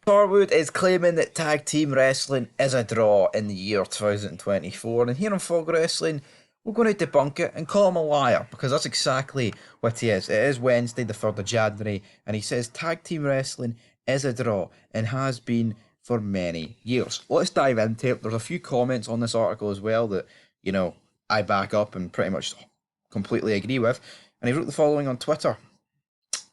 Harwood is claiming that tag team wrestling is a draw in the year 2024, and here on Fog Wrestling, we're going to debunk it and call him a liar because that's exactly what he is. It is Wednesday, the 3rd of January, and he says tag team wrestling is a draw and has been for many years. Let's dive into it. There's a few comments on this article as well that, I back up and pretty much completely agree with. And he wrote the following on Twitter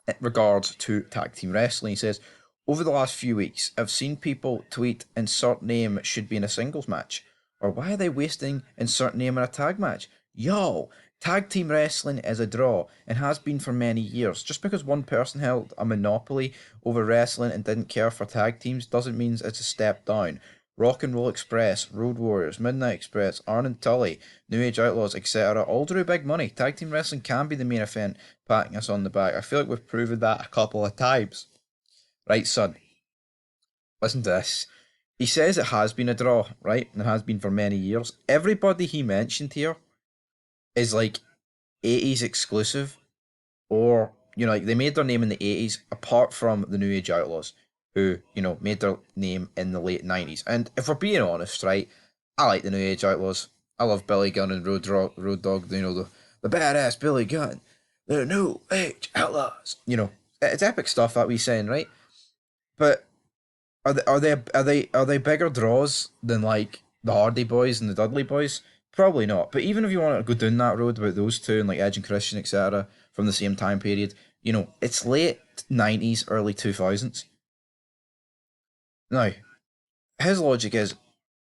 in regards to tag team wrestling. He says, over the last few weeks, I've seen people tweet insert name should be in a singles match. Or why are they wasting insert name in a tag match? Yo, tag team wrestling is a draw and has been for many years. Just because one person held a monopoly over wrestling and didn't care for tag teams doesn't mean it's a step down. Rock and Roll Express, Road Warriors, Midnight Express, Arn and Tully, New Age Outlaws, etc. all drew big money. Tag team wrestling can be the main event, patting us on the back. I feel like we've proven that a couple of times. Right, son, listen to this. He says it has been a draw, right? And it has been for many years. Everybody he mentioned here is like 80s exclusive, or, like they made their name in the 80s, apart from the New Age Outlaws, who, made their name in the late 90s. And if we're being honest, right, I like the New Age Outlaws. I love Billy Gunn and Road Dogg, the badass Billy Gunn, the New Age Outlaws. It's epic stuff that we saying, right? But are they bigger draws than like the Hardy Boys and the Dudley Boys? Probably not. But even if you want to go down that road about those two and like Edge and Christian, etc., from the same time period, it's late 90s, early 2000s. Now, his logic is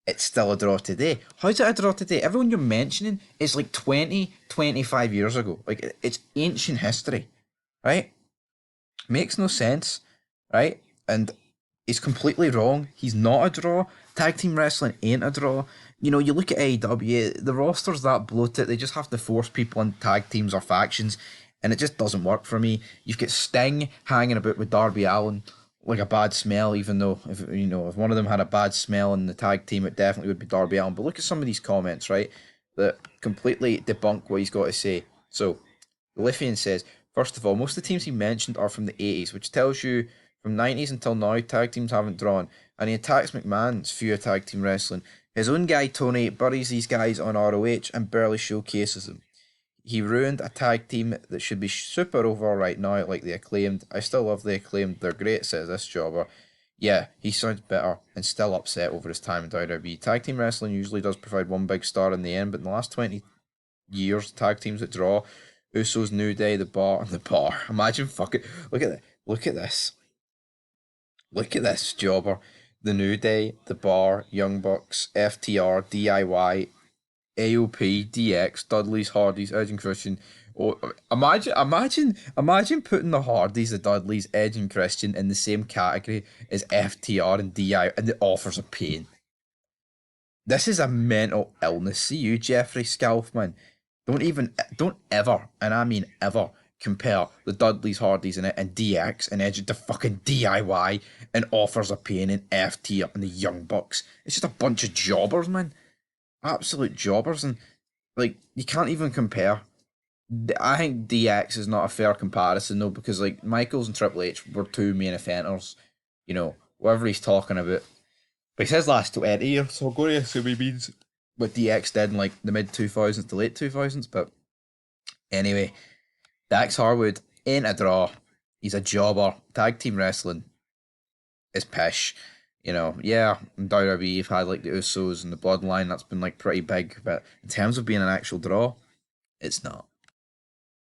it's still a draw today. How's it a draw today? Everyone you're mentioning is like 25 years ago. Like, it's ancient history, right? Makes no sense, right? And he's completely wrong. He's not a draw. Tag team wrestling ain't a draw. You look at AEW, the roster's that bloated, they just have to force people in tag teams or factions, and it just doesn't work for me. You've got Sting hanging about with Darby Allin like a bad smell, even though if one of them had a bad smell in the tag team, it definitely would be Darby Allin. But look at some of these comments, right, that completely debunk what he's got to say. So, Lithian says, first of all, most of the teams he mentioned are from the 80s, which tells you from 90s until now, tag teams haven't drawn. And he attacks McMahon's few tag team wrestling. His own guy, Tony, buries these guys on ROH and barely showcases them. He ruined a tag team that should be super over right now, like the Acclaimed. I still love the Acclaimed. They're great, says this jobber. Yeah, he sounds bitter and still upset over his time in WWE. Tag team wrestling usually does provide one big star in the end, but in the last 20 years, tag teams that draw, Usos, New Day, The Bar, and The Bar. Imagine fucking... Look at that. Look at this. Look at this jobber. The New Day, The Bar, Young Bucks, FTR, DIY, AOP, DX, Dudley's, Hardys, Edge and Christian. Oh, imagine putting the Hardys, the Dudleys, Edge and Christian in the same category as FTR and DI, and the offers of pain. This is a mental illness. See you, Jeffrey Scalfman. Don't ever, and I mean ever, compare the Dudleys, Hardys, and DX and Edge to fucking DIY and offers of pain and FTR and the Young Bucks. It's just a bunch of jobbers, man. Absolute jobbers, and like you can't even compare. I think DX is not a fair comparison though, because like Michaels and Triple H were two main eventers, whatever he's talking about. But he says last 20 years, so I'm going to assume he means what DX did in like the mid 2000s to late 2000s. But anyway, Dax Harwood ain't a draw. He's a jobber. Tag team wrestling is pish. Yeah, in WWE you've had like the Usos and the Bloodline, that's been like pretty big, but in terms of being an actual draw, it's not.